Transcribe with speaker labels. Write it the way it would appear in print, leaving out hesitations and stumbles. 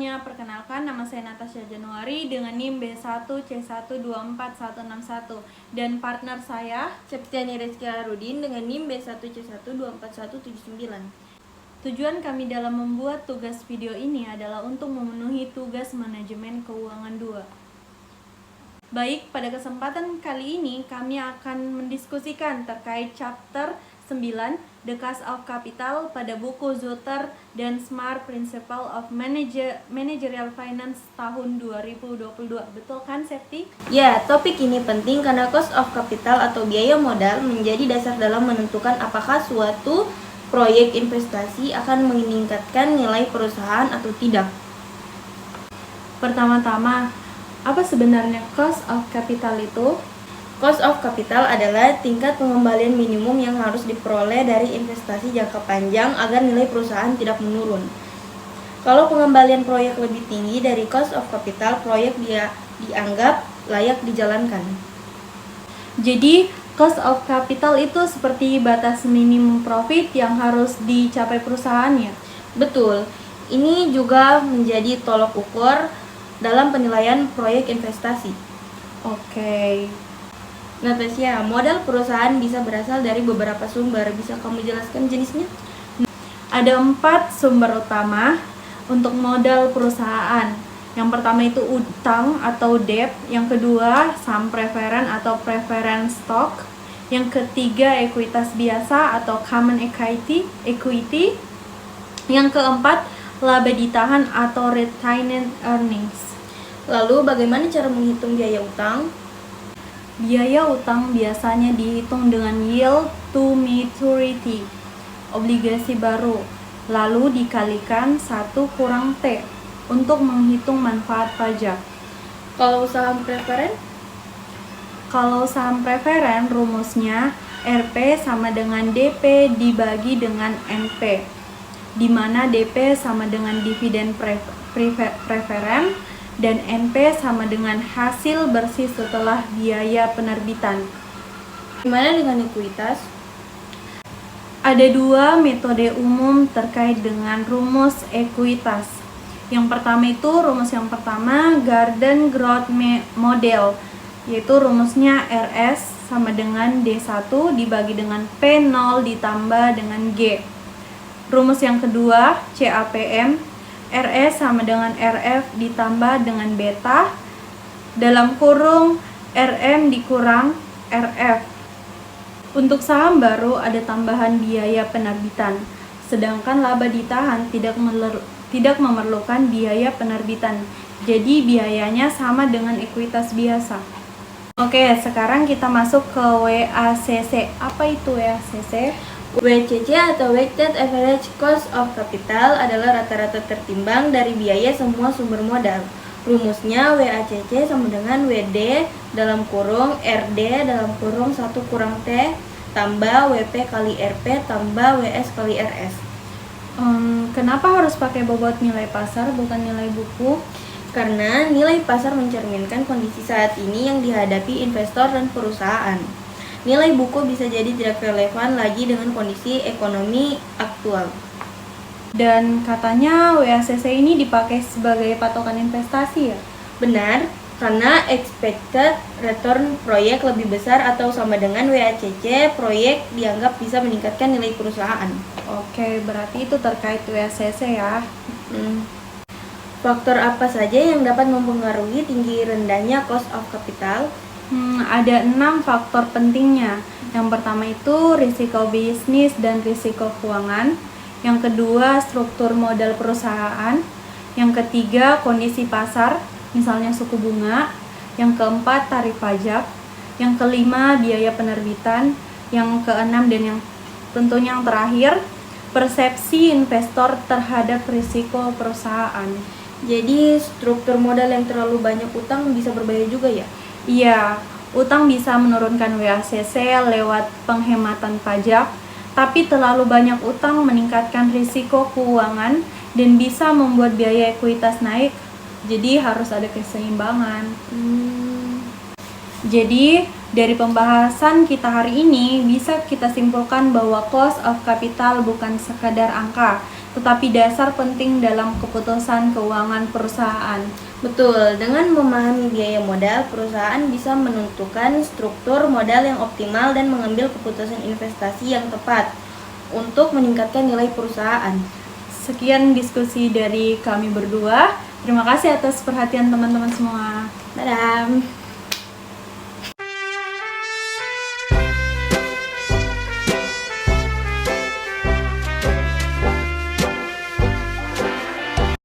Speaker 1: semuanya, perkenalkan nama saya Natasha Januari dengan NIM B1C124161 dan partner saya
Speaker 2: Septiani Rizky Harudin dengan NIM B1C124179.
Speaker 1: Tujuan kami dalam membuat tugas video ini adalah untuk memenuhi tugas manajemen keuangan 2. Baik, pada kesempatan kali ini kami akan mendiskusikan terkait chapter 9 The Cost of Capital pada buku Zutter dan Smart Principle of Managerial Finance tahun 2022. Betul kan, Septi?
Speaker 2: Ya, topik ini penting karena cost of capital atau biaya modal menjadi dasar dalam menentukan apakah suatu proyek investasi akan meningkatkan nilai perusahaan atau tidak.
Speaker 1: Pertama-tama, apa sebenarnya cost of capital itu?
Speaker 2: Cost of capital adalah tingkat pengembalian minimum yang harus diperoleh dari investasi jangka panjang agar nilai perusahaan tidak menurun. Kalau pengembalian proyek lebih tinggi dari cost of capital, proyek dianggap layak dijalankan.
Speaker 1: Jadi, cost of capital itu seperti batas minimum profit yang harus dicapai perusahaannya.
Speaker 2: Betul, ini juga menjadi tolok ukur dalam penilaian proyek investasi.
Speaker 1: Oke.
Speaker 2: Natasha, modal perusahaan bisa berasal dari beberapa sumber. Bisa kamu jelaskan jenisnya?
Speaker 1: Ada 4 sumber utama untuk modal perusahaan. Yang pertama itu utang atau debt, yang kedua saham preferen atau preference stock, yang ketiga ekuitas biasa atau common equity, yang keempat laba ditahan atau retained earnings.
Speaker 2: Lalu bagaimana cara menghitung biaya utang?
Speaker 1: Biaya utang biasanya dihitung dengan yield to maturity, obligasi baru, lalu dikalikan 1 kurang T untuk menghitung manfaat pajak.
Speaker 2: Kalau saham preferen?
Speaker 1: Kalau saham preferen, rumusnya RP sama dengan DP dibagi dengan NP, di mana DP sama dengan dividen preferen dan NP sama dengan hasil bersih setelah biaya penerbitan.
Speaker 2: Gimana dengan ekuitas?
Speaker 1: Ada 2 metode umum terkait dengan rumus ekuitas. Yang pertama itu rumus yang pertama Garden Growth Model, yaitu rumusnya RS sama dengan D1 dibagi dengan P0 ditambah dengan G. Rumus yang kedua CAPM, RS sama dengan RF ditambah dengan beta dalam kurung RM dikurang RF. Untuk saham baru ada tambahan biaya penerbitan, sedangkan laba ditahan tidak memerlukan biaya penerbitan. Jadi biayanya sama dengan ekuitas biasa. Oke, sekarang kita masuk ke WACC. Apa itu WACC?
Speaker 2: WCC atau Weighted Average Cost of Capital adalah rata-rata tertimbang dari biaya semua sumber modal. Rumusnya WACC sama dengan WD dalam kurung RD dalam kurung 1 kurang T tambah WP kali RP tambah WS kali RS.
Speaker 1: Kenapa harus pakai bobot nilai pasar bukan nilai buku?
Speaker 2: Karena nilai pasar mencerminkan kondisi saat ini yang dihadapi investor dan perusahaan. Nilai buku bisa jadi tidak relevan lagi dengan kondisi ekonomi aktual.
Speaker 1: Dan katanya WACC ini dipakai sebagai patokan investasi ya?
Speaker 2: Benar, karena expected return proyek lebih besar atau sama dengan WACC, proyek dianggap bisa meningkatkan nilai perusahaan.
Speaker 1: Oke, berarti itu terkait WACC ya.
Speaker 2: Faktor apa saja yang dapat mempengaruhi tinggi rendahnya cost of capital?
Speaker 1: Ada 6 faktor pentingnya. Yang pertama itu risiko bisnis dan risiko keuangan. Yang kedua struktur modal perusahaan. Yang ketiga kondisi pasar, misalnya suku bunga. Yang keempat tarif pajak. Yang kelima biaya penerbitan. Yang keenam dan yang tentunya yang terakhir persepsi investor terhadap risiko perusahaan.
Speaker 2: Jadi struktur modal yang terlalu banyak utang bisa berbahaya juga ya?
Speaker 1: Iya, utang bisa menurunkan WACC lewat penghematan pajak, tapi terlalu banyak utang meningkatkan risiko keuangan dan bisa membuat biaya ekuitas naik. Jadi harus ada keseimbangan. Jadi dari pembahasan kita hari ini bisa kita simpulkan bahwa cost of capital bukan sekadar angka, tetapi dasar penting dalam keputusan keuangan perusahaan.
Speaker 2: Betul, dengan memahami biaya modal, perusahaan bisa menentukan struktur modal yang optimal dan mengambil keputusan investasi yang tepat untuk meningkatkan nilai perusahaan.
Speaker 1: Sekian diskusi dari kami berdua. Terima kasih atas perhatian teman-teman semua.
Speaker 2: Dadah!